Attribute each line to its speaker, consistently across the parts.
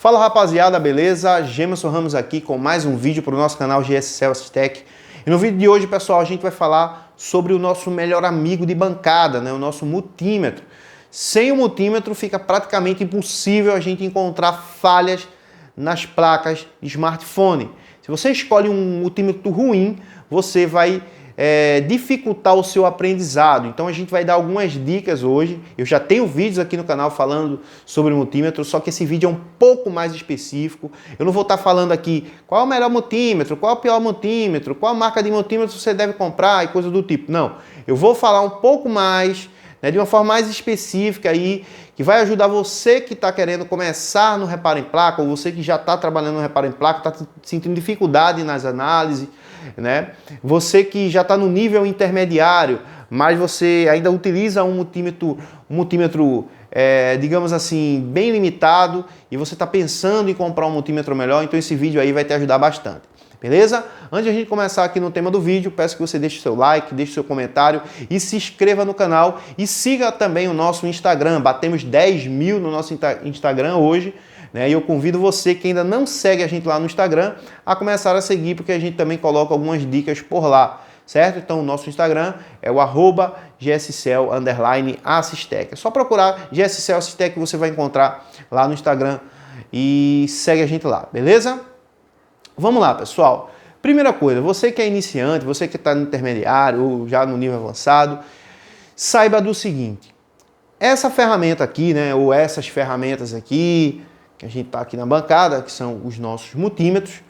Speaker 1: Fala rapaziada, beleza? Gemerson Ramos aqui com mais um vídeo para o nosso canal GSCell Assistec. E no vídeo de hoje, pessoal, a gente vai falar sobre o nosso melhor amigo de bancada, né? O nosso multímetro. Sem o multímetro fica praticamente impossível a gente encontrar falhas nas placas de smartphone. Se você escolhe um multímetro ruim, você vai dificultar o seu aprendizado. Então a gente vai dar algumas dicas hoje. Eu já tenho vídeos aqui no canal falando sobre multímetro, só que esse vídeo é um pouco mais específico. Eu não vou estar falando aqui qual é o melhor multímetro, qual é o pior multímetro, qual a marca de multímetro você deve comprar e coisa do tipo. Não, eu vou falar um pouco mais, de uma forma mais específica aí, que vai ajudar você que está querendo começar no reparo em placa, ou você que já está trabalhando no reparo em placa, está sentindo dificuldade nas análises, né? Você que já está no nível intermediário, mas você ainda utiliza um multímetro, digamos assim, bem limitado, e você está pensando em comprar um multímetro melhor, então esse vídeo aí vai te ajudar bastante. Beleza? Antes de a gente começar aqui no tema do vídeo, peço que você deixe seu like, deixe seu comentário e se inscreva no canal e siga também o nosso Instagram. Batemos 10 mil no nosso Instagram hoje, né? E eu convido você que ainda não segue a gente lá no Instagram a começar a seguir, porque a gente também coloca algumas dicas por lá, certo? Então o nosso Instagram é o @gscell_assistec. É só procurar GSCell Assistec que você vai encontrar lá no Instagram e segue a gente lá, beleza? Vamos lá, pessoal. Primeira coisa, você que é iniciante, você que está no intermediário ou já no nível avançado, saiba do seguinte: essa ferramenta aqui, né, ou essas ferramentas aqui, que a gente está aqui na bancada, que são os nossos multímetros,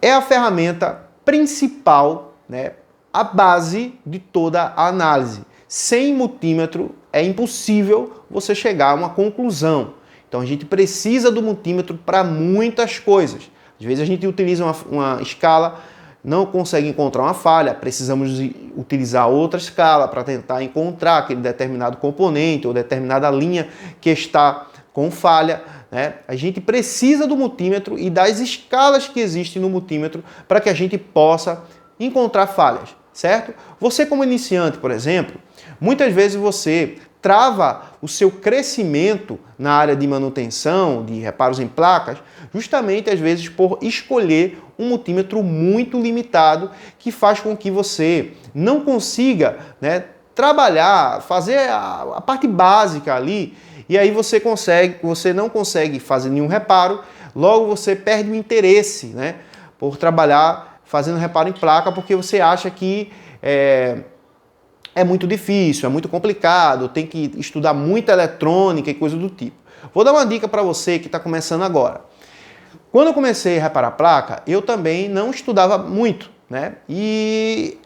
Speaker 1: é a ferramenta principal, né, a base de toda a análise. Sem multímetro é impossível você chegar a uma conclusão. Então a gente precisa do multímetro para muitas coisas. Às vezes a gente utiliza uma escala, não consegue encontrar uma falha, precisamos utilizar outra escala para tentar encontrar aquele determinado componente ou determinada linha que está com falha, né? A gente precisa do multímetro e das escalas que existem no multímetro para que a gente possa encontrar falhas, certo? Você como iniciante, por exemplo, muitas vezes você trava o seu crescimento na área de manutenção, de reparos em placas, justamente às vezes por escolher um multímetro muito limitado que faz com que você não consiga, né, trabalhar, fazer a parte básica ali, e aí você não consegue fazer nenhum reparo, logo você perde o interesse, né, por trabalhar fazendo reparo em placa, porque você acha que é muito difícil, é muito complicado, tem que estudar muita eletrônica e coisa do tipo. Vou dar uma dica para você que está começando agora. Quando eu comecei a reparar placa, eu também não estudava muito, né? E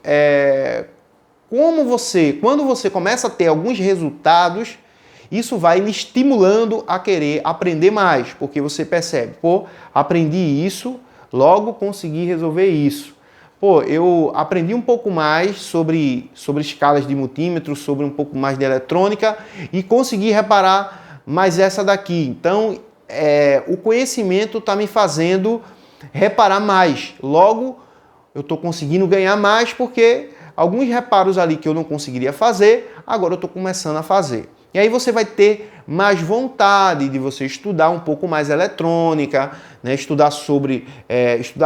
Speaker 1: quando você começa a ter alguns resultados, isso vai lhe estimulando a querer aprender mais, porque você percebe, pô, aprendi isso, logo consegui resolver isso. Pô, eu aprendi um pouco mais sobre escalas de multímetro, sobre um pouco mais de eletrônica e consegui reparar mais essa daqui. Então, o conhecimento está me fazendo reparar mais. Logo, eu estou conseguindo ganhar mais porque alguns reparos ali que eu não conseguiria fazer, agora eu estou começando a fazer. E aí você vai ter mais vontade de você estudar um pouco mais eletrônica, né? Estudar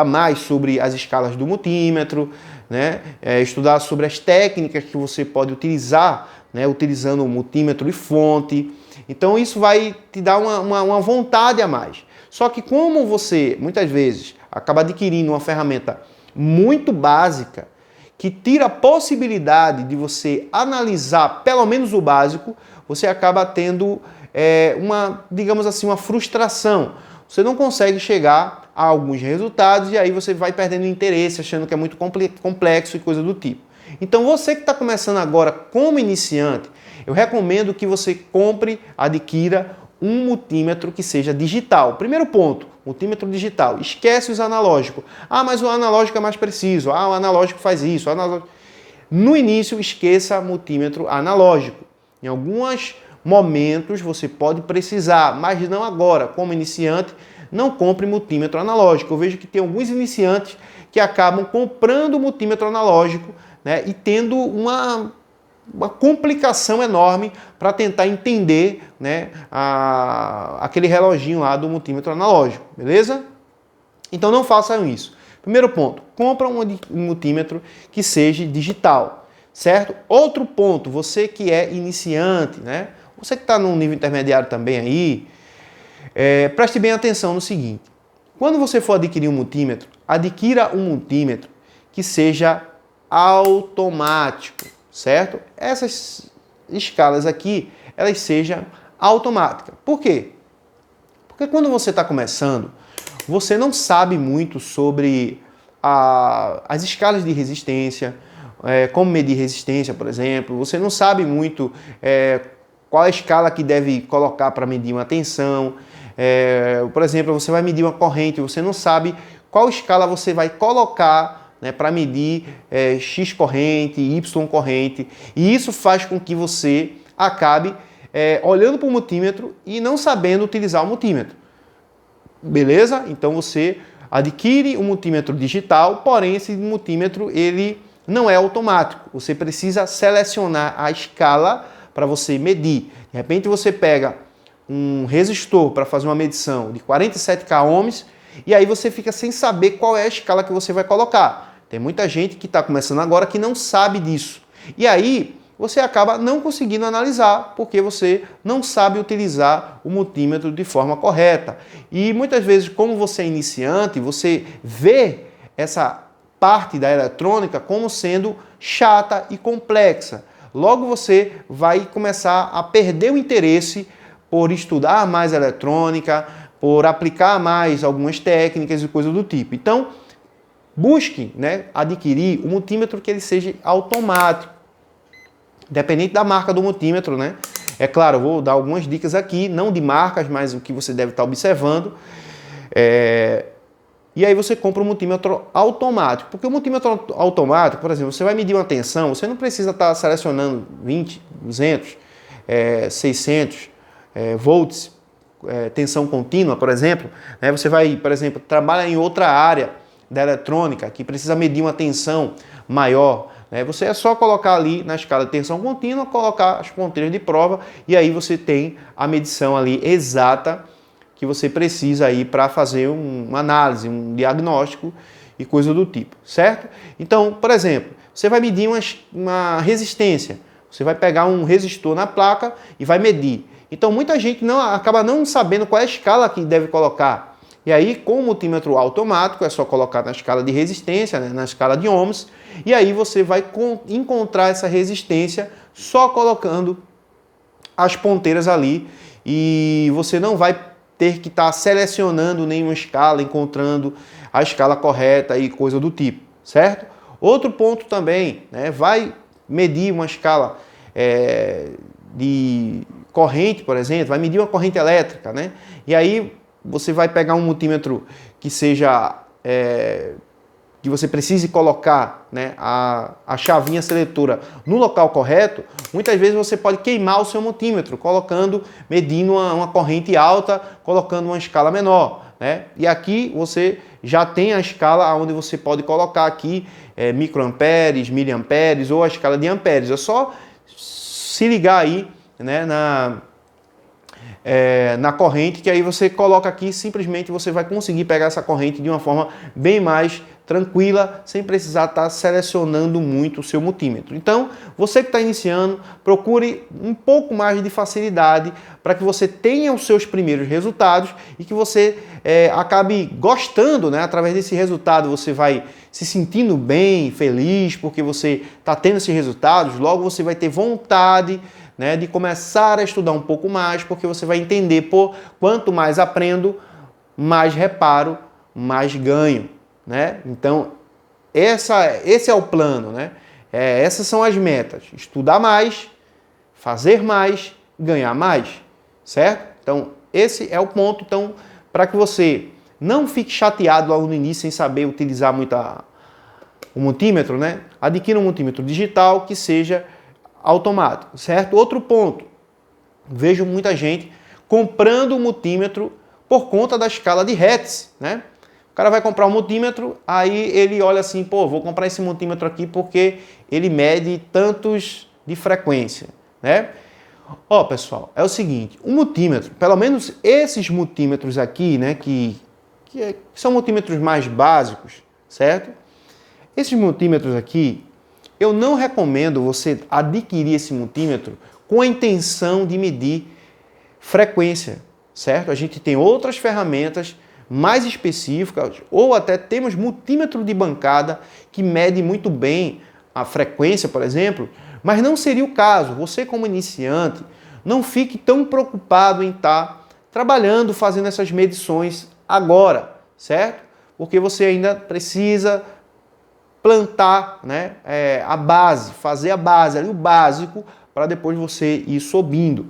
Speaker 1: mais sobre as escalas do multímetro, né? Estudar sobre as técnicas que você pode utilizar, né? Utilizando o multímetro e fonte. Então isso vai te dar uma vontade a mais. Só que como você, muitas vezes, acaba adquirindo uma ferramenta muito básica, que tira a possibilidade de você analisar pelo menos o básico, você acaba tendo digamos assim, uma frustração. Você não consegue chegar a alguns resultados e aí você vai perdendo interesse, achando que é muito complexo e coisa do tipo. Então você que está começando agora como iniciante, eu recomendo que você adquira um multímetro que seja digital. Primeiro ponto, multímetro digital. Esquece os analógicos. Ah, mas o analógico é mais preciso. Ah, o analógico faz isso. No início, esqueça multímetro analógico. Em alguns momentos você pode precisar, mas não agora. Como iniciante, não compre multímetro analógico. Eu vejo que tem alguns iniciantes que acabam comprando multímetro analógico, né, e tendo uma complicação enorme para tentar entender, né, aquele reloginho lá do multímetro analógico, beleza? Então não façam isso. Primeiro ponto, compra um multímetro que seja digital, certo? Outro ponto, você que é iniciante, né? Você que está no nível intermediário também aí, preste bem atenção no seguinte. Quando você for adquirir um multímetro, adquira um multímetro que seja automático, certo? Essas escalas aqui, elas sejam automáticas. Por quê? Porque quando você está começando, você não sabe muito sobre as escalas de resistência, como medir resistência, por exemplo. Você não sabe muito qual a escala que deve colocar para medir uma tensão. Por exemplo, você vai medir uma corrente, você não sabe qual escala você vai colocar, né, para medir X corrente, Y corrente. E isso faz com que você acabe olhando para o multímetro e não sabendo utilizar o multímetro. Beleza? Então você adquire um multímetro digital, porém esse multímetro ele não é automático. Você precisa selecionar a escala para você medir. De repente você pega um resistor para fazer uma medição de 47 ohms e aí você fica sem saber qual é a escala que você vai colocar. Tem muita gente que está começando agora que não sabe disso. E aí você acaba não conseguindo analisar porque você não sabe utilizar o multímetro de forma correta. E muitas vezes, como você é iniciante, você vê essa parte da eletrônica como sendo chata e complexa. Logo você vai começar a perder o interesse por estudar mais eletrônica, por aplicar mais algumas técnicas e coisas do tipo. Então, busque, né, adquirir um multímetro que ele seja automático. Dependente da marca do multímetro, né? É claro, eu vou dar algumas dicas aqui, não de marcas, mas o que você deve estar observando. E aí você compra um multímetro automático. Porque o multímetro automático, por exemplo, você vai medir uma tensão, você não precisa estar selecionando 20, 200, 600 volts, tensão contínua, por exemplo. Né? Você vai, por exemplo, trabalha em outra área da eletrônica que precisa medir uma tensão maior. Você é só colocar ali na escala de tensão contínua, colocar as ponteiras de prova e aí você tem a medição ali exata que você precisa aí para fazer uma análise, um diagnóstico e coisa do tipo, certo? Então, por exemplo, você vai medir uma resistência, você vai pegar um resistor na placa e vai medir. Então, muita gente acaba não sabendo qual é a escala que deve colocar. E aí, com o multímetro automático, é só colocar na escala de resistência, né, na escala de ohms, e aí você vai encontrar essa resistência só colocando as ponteiras ali e você não vai ter que estar selecionando nenhuma escala, encontrando a escala correta e coisa do tipo, certo? Outro ponto também, né, vai medir uma escala de corrente, por exemplo, vai medir uma corrente elétrica, né? E aí você vai pegar um multímetro que seja que você precise colocar, né, a chavinha seletora no local correto. Muitas vezes você pode queimar o seu multímetro medindo uma corrente alta, colocando uma escala menor, né? E aqui você já tem a escala onde você pode colocar aqui microamperes, miliamperes ou a escala de amperes. É só se ligar aí, né, na corrente, que aí você coloca aqui, simplesmente você vai conseguir pegar essa corrente de uma forma bem mais tranquila, sem precisar estar selecionando muito o seu multímetro. Então, você que está iniciando, procure um pouco mais de facilidade para que você tenha os seus primeiros resultados e que você acabe gostando, né? Através desse resultado você vai se sentindo bem, feliz, porque você está tendo esses resultados, logo você vai ter vontade, né, de começar a estudar um pouco mais, porque você vai entender, quanto mais aprendo, mais reparo, mais ganho, né? Então, esse é o plano, né? Essas são as metas: estudar mais, fazer mais, ganhar mais, certo? Então, esse é o ponto. Então, para que você não fique chateado logo no início sem saber utilizar muito o multímetro, né? Adquira um multímetro digital que seja automático, certo? Outro ponto, vejo muita gente comprando o multímetro por conta da escala de Hertz, né? O cara vai comprar um multímetro, aí ele olha assim, vou comprar esse multímetro aqui porque ele mede tantos de frequência, né? Ó, pessoal, é o seguinte, o multímetro, pelo menos esses multímetros aqui, né, que são multímetros mais básicos, certo? Esses multímetros aqui, eu não recomendo você adquirir esse multímetro com a intenção de medir frequência, certo? A gente tem outras ferramentas mais específicas, ou até temos multímetro de bancada que mede muito bem a frequência, por exemplo, mas não seria o caso. Você, como iniciante, não fique tão preocupado em estar trabalhando, fazendo essas medições agora, certo? Porque você ainda precisa plantar, né, a base, fazer a base, ali, o básico, para depois você ir subindo.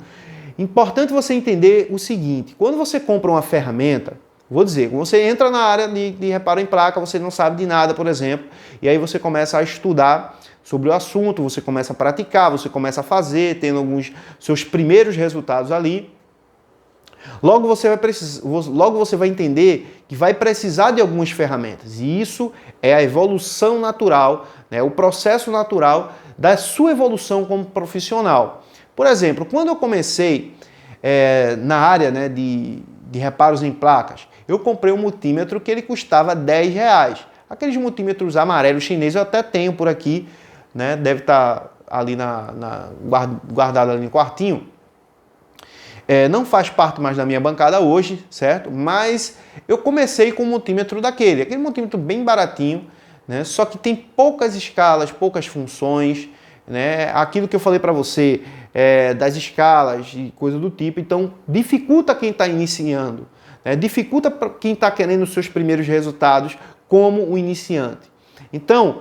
Speaker 1: Importante você entender o seguinte, quando você compra uma ferramenta, vou dizer, você entra na área de reparo em placa, você não sabe de nada, por exemplo, e aí você começa a estudar sobre o assunto, você começa a praticar, você começa a fazer, tendo alguns seus primeiros resultados ali. Logo você vai entender que vai precisar de algumas ferramentas. E isso é a evolução natural, né, o processo natural da sua evolução como profissional. Por exemplo, quando eu comecei na área, né, de reparos em placas, eu comprei um multímetro que ele custava R$10. Aqueles multímetros amarelos chineses eu até tenho por aqui, né, deve estar ali guardado ali no quartinho. Não faz parte mais da minha bancada hoje, certo? Mas eu comecei com um multímetro aquele multímetro bem baratinho, né? Só que tem poucas escalas, poucas funções, né? Aquilo que eu falei para você das escalas e coisa do tipo, então dificulta quem está iniciando, né? Dificulta para quem está querendo os seus primeiros resultados como um iniciante. Então,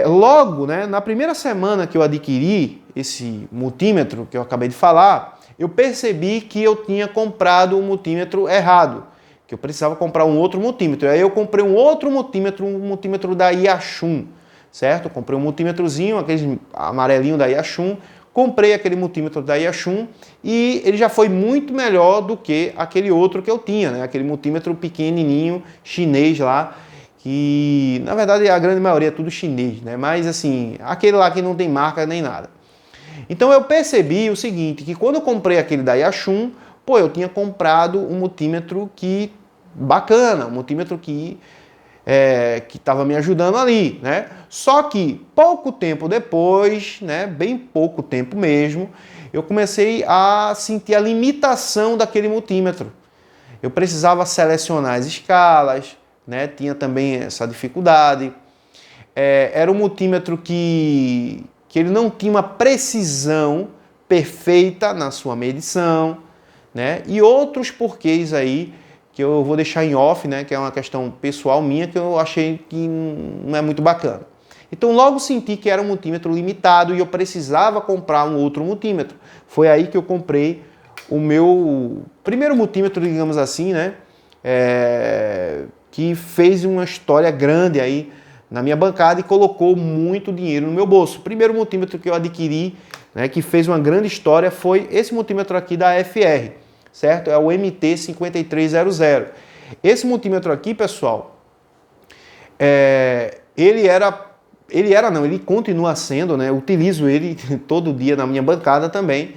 Speaker 1: logo, né, na primeira semana que eu adquiri esse multímetro que eu acabei de falar, eu percebi que eu tinha comprado um multímetro errado, que eu precisava comprar um outro multímetro. Aí eu comprei um outro multímetro, um multímetro da Yachun, certo? Eu comprei um multímetrozinho, aquele amarelinho da Yachun, comprei aquele multímetro da Yachun e ele já foi muito melhor do que aquele outro que eu tinha, né? Aquele multímetro pequenininho, chinês lá, que na verdade a grande maioria é tudo chinês, né? Mas assim, aquele lá que não tem marca nem nada. Então eu percebi o seguinte, que quando eu comprei aquele da Yachun, eu tinha comprado um multímetro bacana, um multímetro que estava me ajudando ali, né? Só que pouco tempo depois, né, bem pouco tempo mesmo, eu comecei a sentir a limitação daquele multímetro. Eu precisava selecionar as escalas, né? Tinha também essa dificuldade. Era um multímetro que ele não tinha uma precisão perfeita na sua medição, né? E outros porquês aí que eu vou deixar em off, né? Que é uma questão pessoal minha que eu achei que não é muito bacana. Então logo senti que era um multímetro limitado e eu precisava comprar um outro multímetro. Foi aí que eu comprei o meu primeiro multímetro, digamos assim, né? Que fez uma história grande aí na minha bancada e colocou muito dinheiro no meu bolso. O primeiro multímetro que eu adquiri, né, que fez uma grande história, foi esse multímetro aqui da FR, certo? É o MT5300. Esse multímetro aqui, pessoal, ele continua sendo, né? Eu utilizo ele todo dia na minha bancada também.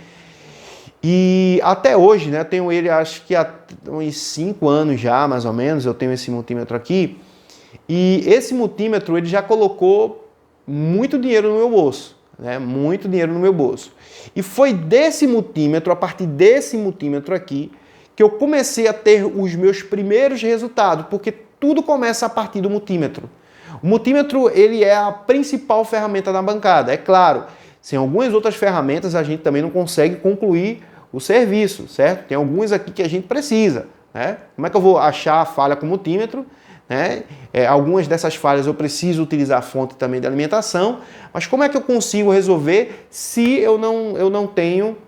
Speaker 1: E até hoje, né, eu tenho ele acho que há uns 5 anos já, mais ou menos, eu tenho esse multímetro aqui. E esse multímetro ele já colocou muito dinheiro no meu bolso, né? Muito dinheiro no meu bolso. E foi desse multímetro, a partir desse multímetro aqui, que eu comecei a ter os meus primeiros resultados, porque tudo começa a partir do multímetro. O multímetro ele é a principal ferramenta da bancada. É claro, sem algumas outras ferramentas a gente também não consegue concluir o serviço, certo? Tem alguns aqui que a gente precisa, né? Como é que eu vou achar a falha com o multímetro? Algumas dessas falhas eu preciso utilizar a fonte também de alimentação, mas como é que eu consigo resolver se eu não tenho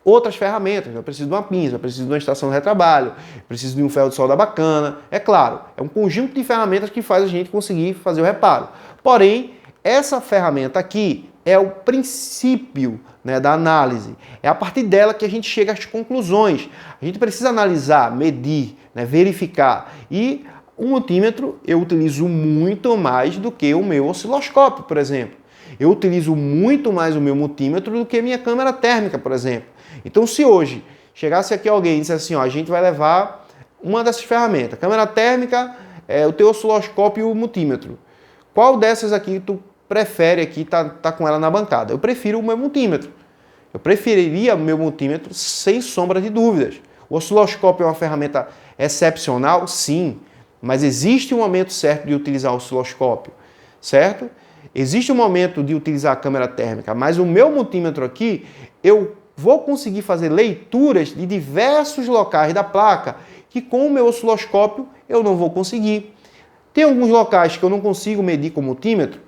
Speaker 1: outras ferramentas? Eu preciso de uma pinça, eu preciso de uma estação de retrabalho, eu preciso de um ferro de solda bacana. É claro, é um conjunto de ferramentas que faz a gente conseguir fazer o reparo. Porém, essa ferramenta aqui é o princípio, né, da análise. É a partir dela que a gente chega às conclusões. A gente precisa analisar, medir, né, verificar. E o multímetro eu utilizo muito mais do que o meu osciloscópio, por exemplo. eu utilizo muito mais o meu multímetro do que a minha câmera térmica, por exemplo. Então, se hoje chegasse aqui alguém e dissesse assim, ó, a gente vai levar uma dessas ferramentas, câmera térmica, o teu osciloscópio e o multímetro. Qual dessas aqui tu prefere aqui tá com ela na bancada? Eu prefiro o meu multímetro. Eu preferiria o meu multímetro sem sombra de dúvidas. O osciloscópio é uma ferramenta excepcional? Sim. Mas existe um momento certo de utilizar o osciloscópio, certo? Existe um momento de utilizar a câmera térmica, mas o meu multímetro aqui, eu vou conseguir fazer leituras de diversos locais da placa que com o meu osciloscópio eu não vou conseguir. Tem alguns locais que eu não consigo medir com o multímetro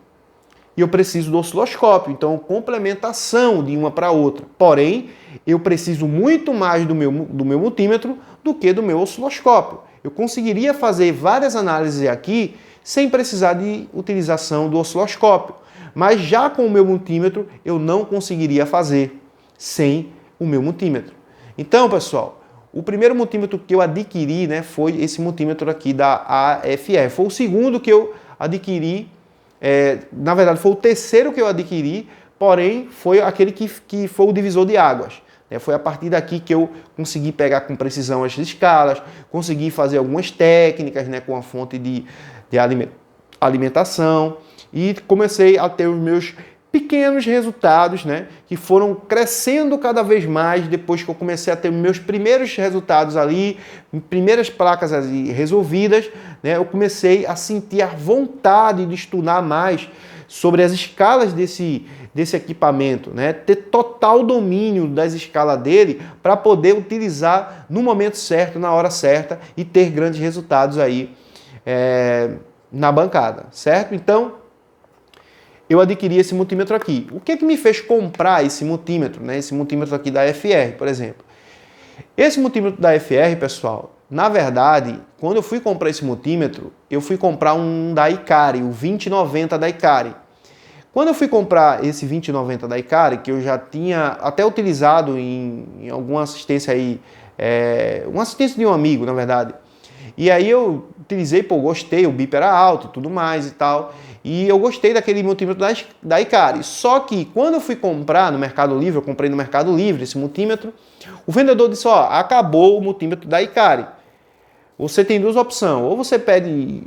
Speaker 1: e eu preciso do osciloscópio, então complementação de uma para outra. Porém, eu preciso muito mais do meu multímetro do que do meu osciloscópio. Eu conseguiria fazer várias análises aqui sem precisar de utilização do osciloscópio. Mas já com o meu multímetro, eu não conseguiria fazer sem o meu multímetro. Então, pessoal, o primeiro multímetro que eu adquiri, né, foi esse multímetro aqui da AFR. Foi o segundo que eu adquiri, na verdade foi o terceiro que eu adquiri, porém foi aquele que foi o divisor de águas. Foi a partir daqui que eu consegui pegar com precisão as escalas, consegui fazer algumas técnicas, né, com a fonte de alimentação e comecei a ter os meus pequenos resultados, né, que foram crescendo cada vez mais depois que eu comecei a ter meus primeiros resultados ali, primeiras placas ali resolvidas, né, eu comecei a sentir a vontade de estudar mais sobre as escalas desse equipamento, né? Ter total domínio das escalas dele para poder utilizar no momento certo, na hora certa e ter grandes resultados aí na bancada, certo? Então, eu adquiri esse multímetro aqui. O que me fez comprar esse multímetro, né? Esse multímetro aqui da FR, por exemplo. Esse multímetro da FR, pessoal, na verdade, quando eu fui comprar esse multímetro, eu fui comprar um da Ikari, o 2090 da Ikari. Quando eu fui comprar esse 2090 da Ikari, que eu já tinha até utilizado em alguma assistência aí, uma assistência de um amigo, na verdade. E aí eu utilizei, gostei, o bip era alto e tudo mais e tal. E eu gostei daquele multímetro da Ikari. Só que quando eu fui comprar no Mercado Livre, eu comprei no Mercado Livre esse multímetro, o vendedor disse, ó, acabou o multímetro da Ikari. Você tem duas opções, ou você pede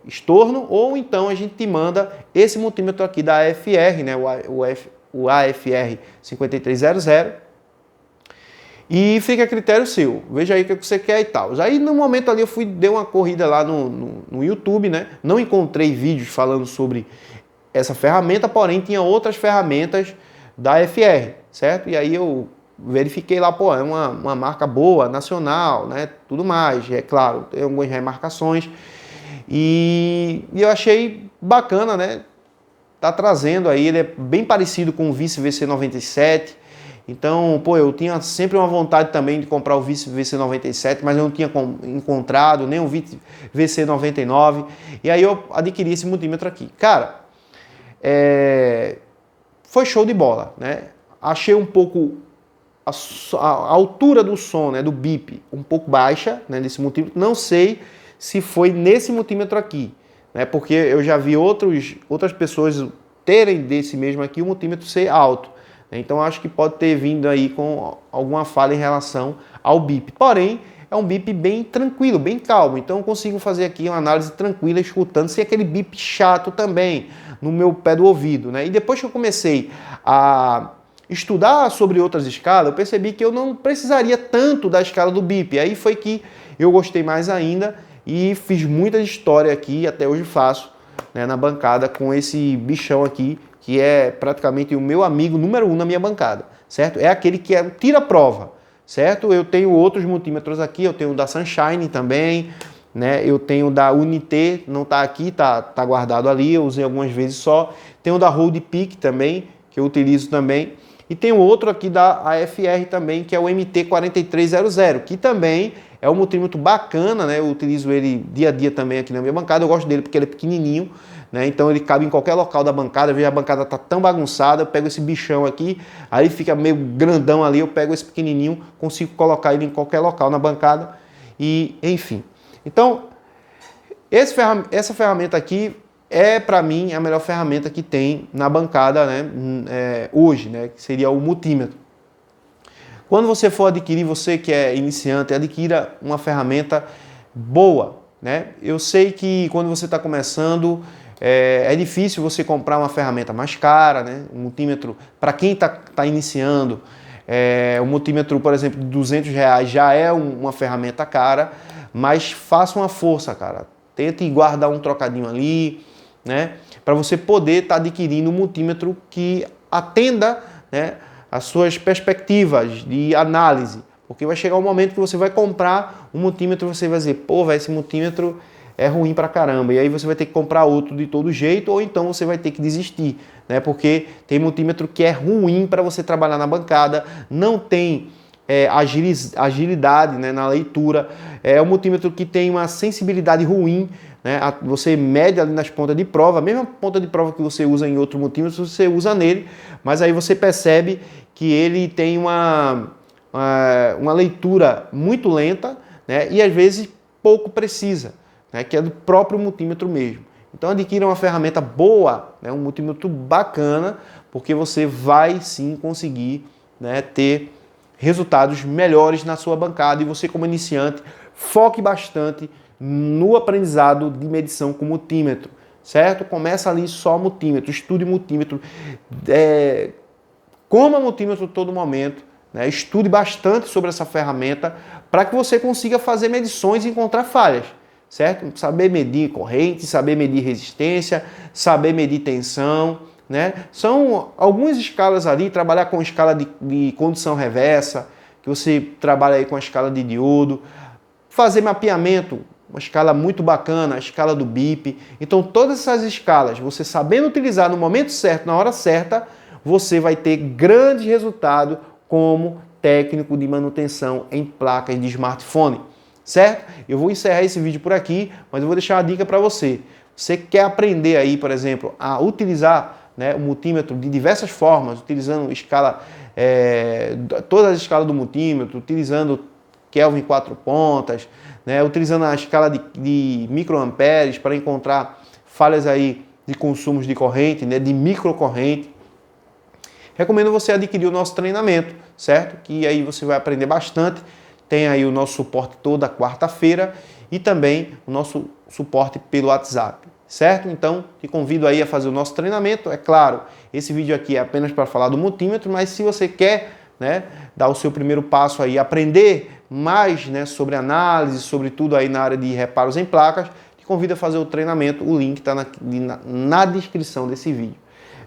Speaker 1: estorno, ou então a gente te manda esse multímetro aqui da AFR, né, o AFR 5300, e fica a critério seu, veja aí o que você quer e tal. Aí no momento ali eu dei uma corrida lá no YouTube, né, não encontrei vídeos falando sobre essa ferramenta, porém tinha outras ferramentas da AFR, certo? E aí eu verifiquei lá, é uma marca boa, nacional, né, tudo mais, é claro, tem algumas remarcações, e eu achei bacana, né, tá trazendo aí, ele é bem parecido com o Vice VC97, então, eu tinha sempre uma vontade também de comprar o Vice VC97, mas eu não tinha encontrado nem o Vice VC99, e aí eu adquiri esse multímetro aqui. Cara, foi show de bola, né, achei um pouco a altura do som, né, do bip, um pouco baixa, né, nesse multímetro. Não sei se foi nesse multímetro aqui, né, porque eu já vi outras pessoas terem desse mesmo aqui o multímetro ser alto. Né, então acho que pode ter vindo aí com alguma falha em relação ao bip. Porém, é um bip bem tranquilo, bem calmo. Então eu consigo fazer aqui uma análise tranquila, escutando, sem aquele bip chato também no meu pé do ouvido. Né? E depois que eu comecei a estudar sobre outras escalas, eu percebi que eu não precisaria tanto da escala do bip. Aí foi que eu gostei mais ainda e fiz muita história aqui, até hoje faço, né, na bancada com esse bichão aqui, que é praticamente o meu amigo número 1 na minha bancada, certo? É aquele que tira a prova, certo? Eu tenho outros multímetros aqui, eu tenho o da Sunshine também, né? Eu tenho da Unité, não está aqui, tá guardado ali, eu usei algumas vezes só. Tenho o da Road Peak também, que eu utilizo também. E tem outro aqui da AFR também, que é o MT4300, que também é um multímetro bacana, né? Eu utilizo ele dia a dia também aqui na minha bancada. Eu gosto dele porque ele é pequenininho, né? Então ele cabe em qualquer local da bancada. Veja, a bancada tá tão bagunçada, eu pego esse bichão aqui, aí fica meio grandão ali, eu pego esse pequenininho, consigo colocar ele em qualquer local na bancada e enfim. Então, essa ferramenta aqui é para mim a melhor ferramenta que tem na bancada, né, hoje, né, que seria o multímetro. Quando você for adquirir, você que é iniciante, adquira uma ferramenta boa, né? Eu sei que quando você está começando, é difícil você comprar uma ferramenta mais cara, né? Um multímetro, para quem está iniciando, o multímetro, por exemplo, de R$200 já é uma ferramenta cara, mas faça uma força, cara. Tente guardar um trocadinho ali, né? Para você poder estar adquirindo um multímetro que atenda, né, as suas perspectivas de análise. Porque vai chegar um momento que você vai comprar um multímetro e você vai dizer, pô, véio, esse multímetro é ruim pra caramba. E aí você vai ter que comprar outro de todo jeito, ou então você vai ter que desistir, né? Porque tem multímetro que é ruim para você trabalhar na bancada, não tem agilidade, né, na leitura. É um multímetro que tem uma sensibilidade ruim, né? Você mede ali nas pontas de prova, a mesma ponta de prova que você usa em outro multímetro, você usa nele, mas aí você percebe que ele tem uma leitura muito lenta, né, e às vezes pouco precisa, né, que é do próprio multímetro mesmo. Então adquira uma ferramenta boa, né, um multímetro bacana, porque você vai sim conseguir, né, ter resultados melhores na sua bancada, e você como iniciante foque bastante no aprendizado de medição com multímetro, certo? Começa ali só multímetro, estude multímetro, coma multímetro todo momento, né? Estude bastante sobre essa ferramenta para que você consiga fazer medições e encontrar falhas, certo? Saber medir corrente, saber medir resistência, saber medir tensão, né? São algumas escalas ali, trabalhar com escala de condução reversa, que você trabalha aí com a escala de diodo, fazer mapeamento, uma escala muito bacana, a escala do BIP. Então todas essas escalas, você sabendo utilizar no momento certo, na hora certa, você vai ter grande resultado como técnico de manutenção em placas de smartphone, certo? Eu vou encerrar esse vídeo por aqui, mas eu vou deixar uma dica para você. Você quer aprender aí, por exemplo, a utilizar, né, o multímetro de diversas formas, utilizando escala, todas as escalas do multímetro, utilizando Kelvin 4 pontas, né, utilizando a escala de microamperes para encontrar falhas aí de consumos de corrente, né, de microcorrente. Recomendo você adquirir o nosso treinamento, certo? Que aí você vai aprender bastante. Tem aí o nosso suporte toda quarta-feira e também o nosso suporte pelo WhatsApp, certo? Então, te convido aí a fazer o nosso treinamento. É claro, esse vídeo aqui é apenas para falar do multímetro, mas se você quer, né, dar o seu primeiro passo aí, aprender mais, né, sobre análise, sobre tudo aí na área de reparos em placas, te convido a fazer o treinamento. O link está na descrição desse vídeo.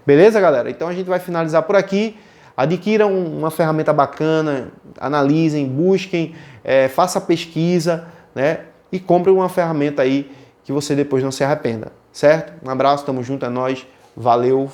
Speaker 1: Beleza, galera? Então a gente vai finalizar por aqui. Adquiram uma ferramenta bacana, analisem, busquem, faça pesquisa, né? E compre uma ferramenta aí que você depois não se arrependa, certo? Um abraço, tamo junto, é nóis, valeu!